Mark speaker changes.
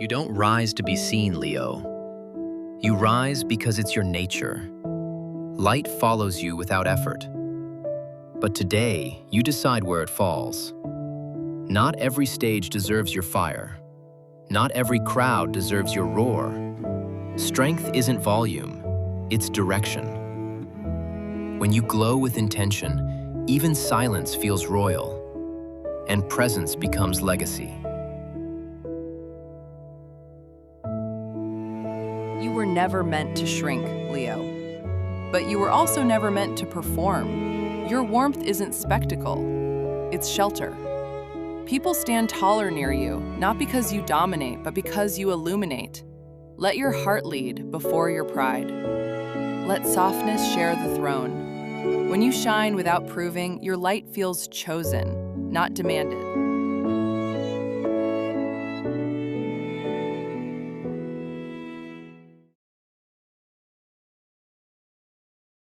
Speaker 1: You don't rise to be seen, Leo. You rise because it's your nature. Light follows you without effort. But today, you decide where it falls. Not every stage deserves your fire. Not every crowd deserves your roar. Strength isn't volume, it's direction. When you glow with intention, even silence feels royal, and presence becomes legacy.
Speaker 2: You were never meant to shrink, Leo. But you were also never meant to perform. Your warmth isn't spectacle, it's shelter. People stand taller near you, not because you dominate, but because you illuminate. Let your heart lead before your pride. Let softness share the throne. When you shine without proving, your light feels chosen, not demanded.